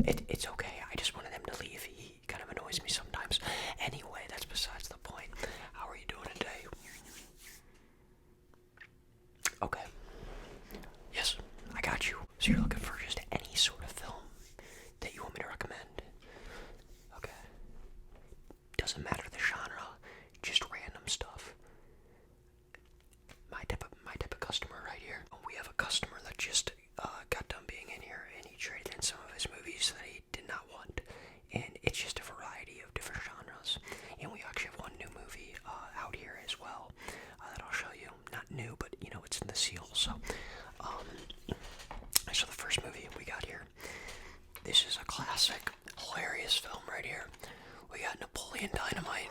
It's okay. I just wanted him to leave. He kind of annoys me sometimes. Anyway, that's besides the point. How are you doing today? Okay. Yes, I got you. So you're looking for just any sort of film that you want me to recommend? Okay. Doesn't matter the genre, just random stuff. My type of customer right here. We have a customer that just got done being in here, and he traded in some of his movies that he did not want. And it's just a variety of different genres. And we actually have one new movie out here as well that I'll show you. Not new, but you know, it's in the seal. So the first movie we got here. This is a classic, hilarious film right here. We got Napoleon Dynamite.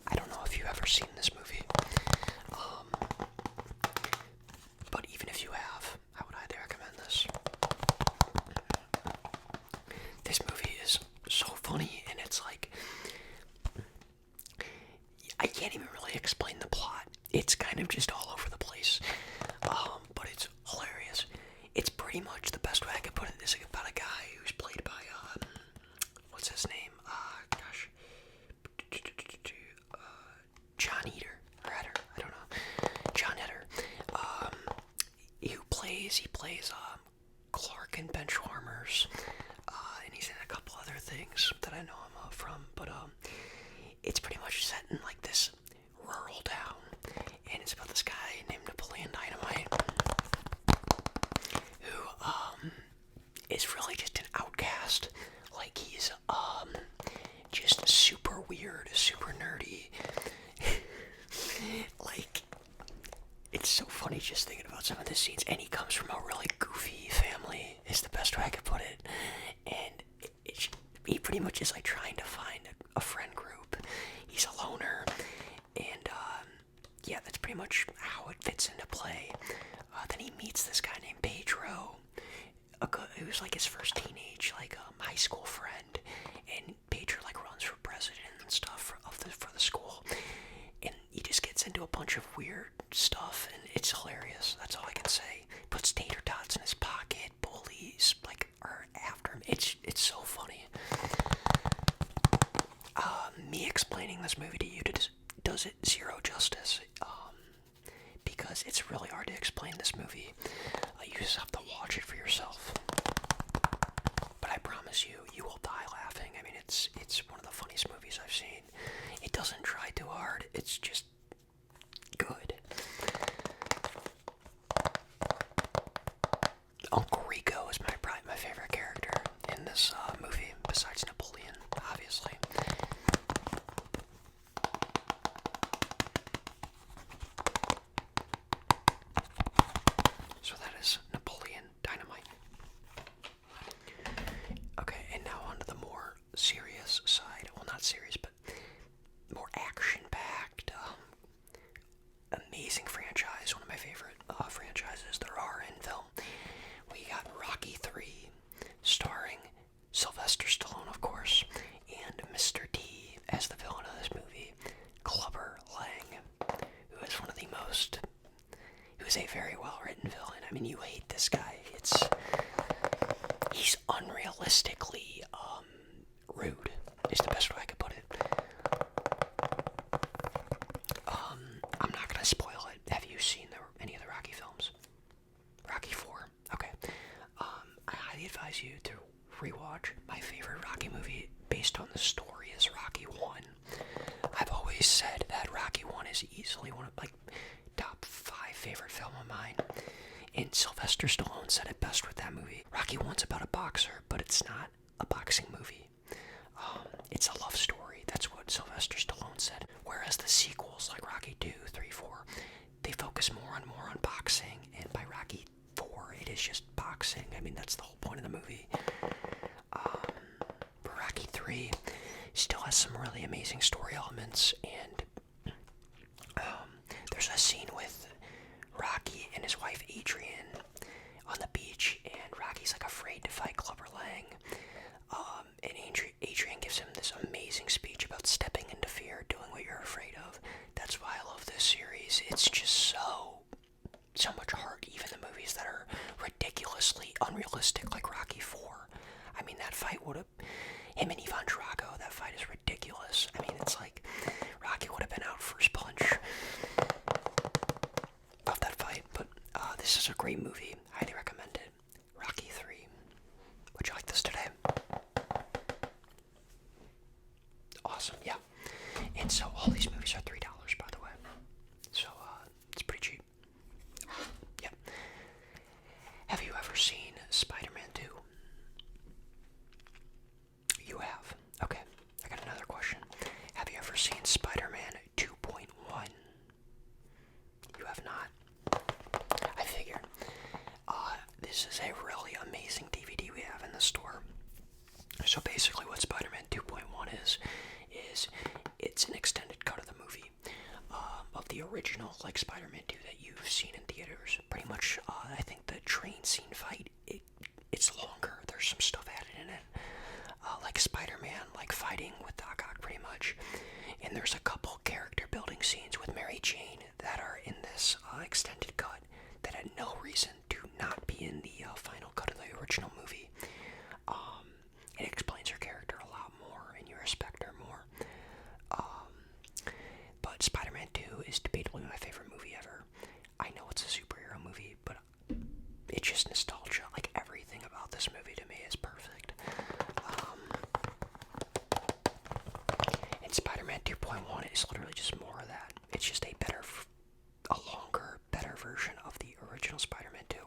I don't know if you've ever seen this movie. But even if you have, I would highly recommend this. This movie is so funny, and it's like, I can't even really explain the plot. It's kind of just all over the place, but it's hilarious. It's pretty much the best way I could put it. It's about a guy who's played by, what's his name? John Heder, or Heder, I don't know. John Heder. He plays Clark in Benchwarmers, and he's in a couple other things that I know him from, but it's pretty much set in like this rural town, and it's about this guy named Napoleon Dynamite, who is really just an outcast. Like, he's just super weird, super nerdy. Like, it's so funny just thinking about some of the scenes, and he comes from a really goofy family, is the best way I could put it, and he pretty much is like trying to find a friend group. He's a loner, and yeah, that's pretty much how it fits into play. Then he meets this guy named Pedro, who's like his first teenage, like high school friend, and Pedro like runs for president and stuff for the school, and he just gets into a bunch of weird stuff, and it's hilarious. That's all I can say. Puts tater tots in his pocket. Bullies like are after him. It's so funny. Me explaining this movie to you does it zero justice, because it's really hard to explain this movie. You just have to watch it for yourself. But I promise you, you will die laughing. I mean, it's one of the funniest movies I've seen. It doesn't try too hard. It's just good. Uncle Rico is my favorite character in this movie, besides Napoleon, obviously. So that is Napoleon Dynamite. Okay, and now on to the more serious side. Well, not serious, but more action-packed, amazing franchise. One of my favorite franchises there are in film. We got Rocky III, starring Sylvester Stallone, of course, and Mr. T as the villain of this movie, Clubber Lang, who is one of the most, who's a very well-written villain. I mean, you hate this guy. He's unrealistically rude, is the best way I could put it. I'm not gonna spoil it. Have you seen any of the Rocky films? Rocky IV. Okay. I highly advise you to rewatch. My favorite Rocky movie based on the story is Rocky I. I've always said that Rocky I is easily one of my top 5 favorite film of mine. And Sylvester Stallone said it best with that movie. Rocky I's about a boxer, but it's not a boxing movie. It's a love story. That's what Sylvester Stallone said. Whereas the sequels, like Rocky 2, 3, 4, they focus more and more on boxing. And by Rocky 4, it is just boxing. I mean, that's the whole point of the movie. But Rocky 3 still has some really amazing story elements. And there's a scene with Rocky and his wife Adrian on the beach, and Rocky's like afraid to fight Clubber Lang. so much heart, even the movies that are ridiculously unrealistic, like Rocky 4. I mean, that fight would have, him and Ivan Drago, that fight is ridiculous. I mean, it's like, Rocky would have been out first punch of that fight, but this is a great movie, highly recommend it. Rocky 3. Would you like this today? Awesome, yeah. And so all these movies are $3, by the way. So, it's pretty cheap. Yeah. Have you ever seen Spider-Man 2? You have. Okay, I got another question. Have you ever seen Spider-Man 2.1? You have not. I figured. This is a really amazing DVD we have in the store. So basically what Spider-Man 2.1 is it's an extended cut of the movie, of the original, like, Spider-Man 2 that you've seen in theaters. Pretty much, I think the train scene fight, it's longer. There's some stuff added in it. Like Spider-Man, like, fighting with Doc Ock, pretty much. And there's a couple character building scenes with Mary Jane that are in this extended cut that had no reason to not be in the final cut of the original movie. It explains her character a lot more, and you respect her more. But Spider-Man 2 is debatably my favorite movie ever. I know it's a superhero movie, but it's just nostalgia. Like, everything about this movie to me is perfect. And Spider-Man 2.1 is literally just more of that. It's just a longer, better version of the original Spider-Man 2.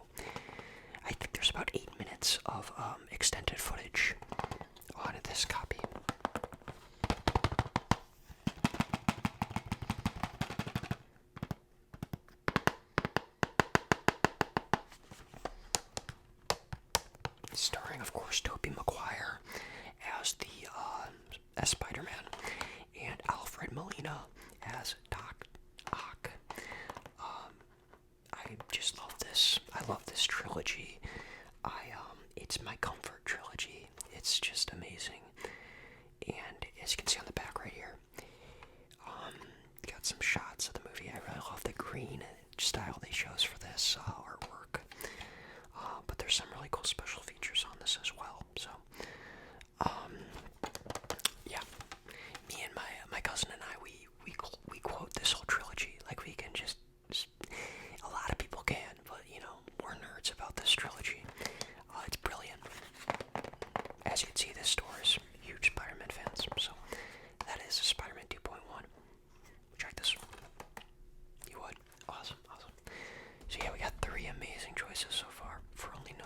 I think there's about 8 minutes of extended footage on this copy. Starring, of course, Tobey Maguire as as Spider-Man, and Alfred Molina as Doc Ock. I just love this. I love this trilogy. It's my comfort trilogy. It's just amazing. And as you can see on the back right here, got some shots of the movie. I really love the green style they chose for this artwork. But there's some really cool special features on this as well. So, yeah, me and my cousin and I, we quote this whole trilogy. Like, we can just a lot of people can, but, you know, we're nerds about this trilogy. It's brilliant. As you can see, this store is huge Spider-Man fans. So that is Spider-Man 2.1. Check this. You would? Awesome. So yeah, we got 3 amazing choices so far for only $9.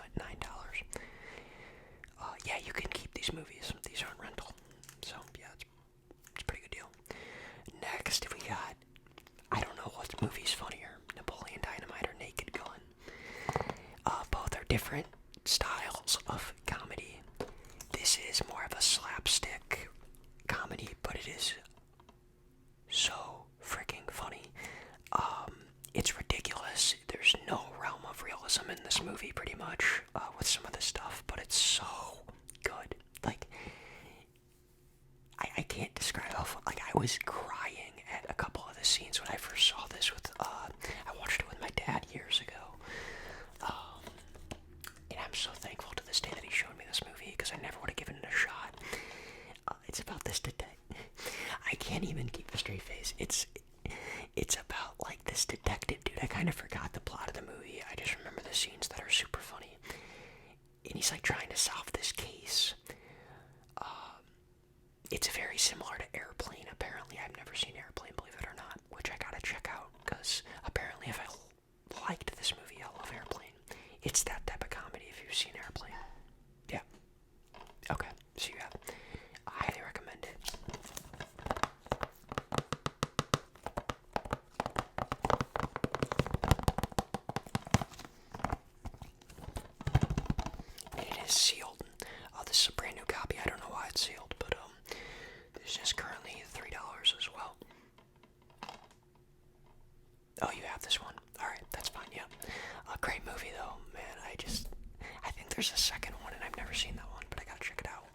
Yeah, you can keep these movies. These aren't rental. So yeah, it's a pretty good deal. Next, we got, I don't know what movie's funnier, Napoleon Dynamite or Naked Gun. Both are different styles of comedy. This is more of a slapstick comedy, but it is so freaking funny. It's ridiculous. There's no realm of realism in this movie, pretty much, with some of this stuff, but it's so good. Like, I can't describe how, like, I was crying at a couple of the scenes when I first saw this with, I watched it with my dad years ago. And I'm so thankful to this day that he showed me this movie, because I never would have given it a shot. It's about this I can't even keep a straight face. It's about, like, this detective dude. I kind of forgot the plot of the movie. I just remember the scenes that are super funny. And he's, like, trying to solve this case. It's very similar to Airplane, apparently. I've never seen Airplane, believe it or not, which I gotta check out, because apparently if I liked this movie, I'll love Airplane. It's that type of comedy if you've seen Airplane. Yeah. Okay, so you have. I highly recommend it. And it is sealed. This is a brand new copy. I don't know why it's sealed, but this is currently $3 as well. Oh, you have this one. Alright, that's fine, yeah. A great movie though, man. I think there's a second one and I've never seen that one, but I gotta check it out.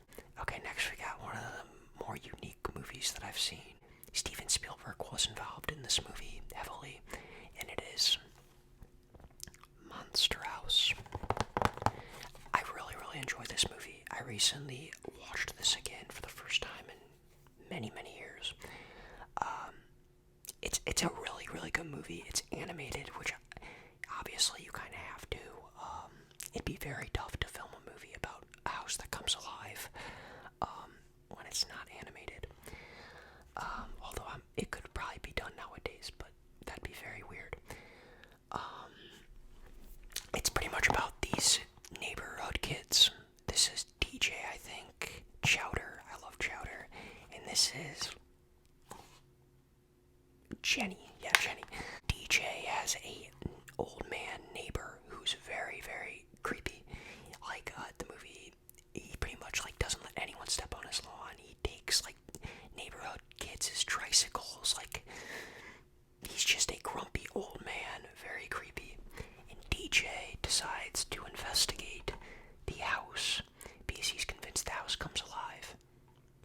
Okay, next we got one of the more unique movies that I've seen. Steven Spielberg was involved in this movie heavily, and it is Monster House. I really, really enjoyed this movie. I recently watched this again for the first time in many, many years. It's a really, really good movie. It's animated, which obviously you kind of have to. It'd be very tough to film a movie about a house that comes alive when it's not animated. Although it could probably be done nowadays, but that'd be very weird. It's pretty much about these neighborhood kids. This is DJ, I think. Chowder. I love Chowder. And this is Jenny. Yeah, Jenny. DJ has a old man neighbor who's very, very creepy. Like, the movie, he pretty much, like, doesn't let anyone step on his lawn. He takes, like, neighborhood kids as tricycles. Like, he's just a grumpy old man. Very creepy. And DJ decides to investigate the house because he's convinced the house comes alive.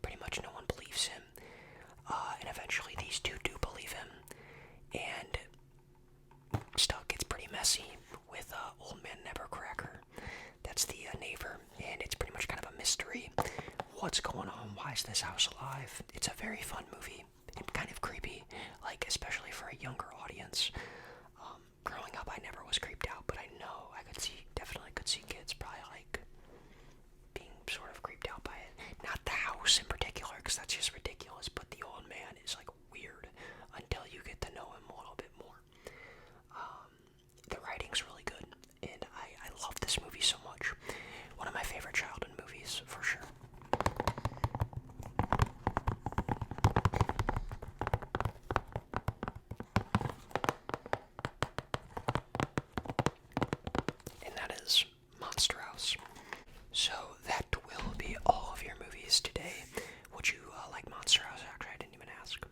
Pretty much no one believes him. And eventually these two do believe him. And stuff gets pretty messy with Old Man Nevercracker. That's the neighbor. And it's pretty much kind of a mystery. What's going on? Why is this house alive? It's a very fun movie. And kind of creepy. Like, especially for a younger audience. Growing up, I never was creeped out, but I know I definitely could see kids probably like being sort of creeped out by it. Not the house in particular, because that's just ridiculous, but the old man is like weird until you get to know him a little bit more. The writing's really good, and I love this movie so much. One of my favorite childhood movies, for sure. Monster House. So that will be all of your movies today. Would you like Monster House? Actually, I didn't even ask.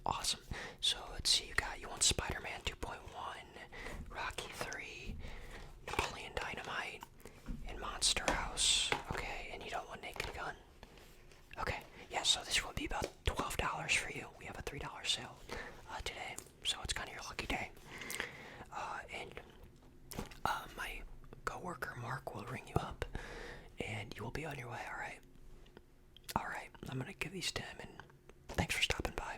Awesome. So let's see. You want SpiderMan 2.1, Rocky 3, Napoleon Dynamite, and Monster House. Okay, and you don't want Naked Gun. Okay, yeah. So this will be about $12 for you. We have a $3 sale today, so it's kind of your lucky day. My coworker Mark will ring you up, and you will be on your way. All right. I'm gonna give these to him, and thanks for stopping by.